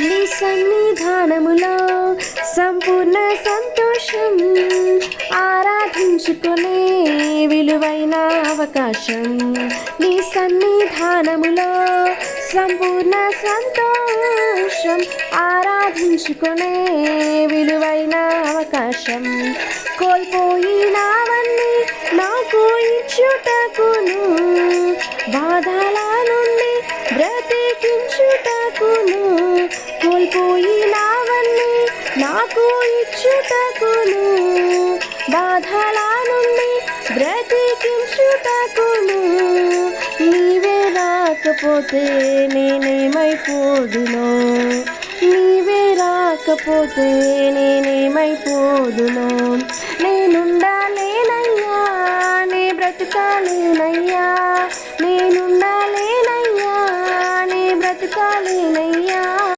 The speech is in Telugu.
నీ సన్నిధానములో సంపూర్ణ సంతోషం, ఆరాధించుకునే విలువైన అవకాశం. నీ సన్నిధానములో సంపూర్ణ సంతోషం, ఆరాధించుకునే విలువైన అవకాశం. కోల్పోయినవన్నీ నాకు ఇచ్చుటకును, బాధల నుండి బ్రతికించుటకును. కోల్పోయినవన్నీ నాకు ఇచ్చుటకును, బాధల నుండి బ్రతికించుటకును. నీవే రాకపోతే నేనేమైపోదునో, నీవే రాకపోతే నేనేమైపోదునో. నేనుండాలేనయ్యా, నే బ్రతకాలేనయ్యా, నేనుండాలేనయ్యా, నే బ్రతకాలేనయ్యా.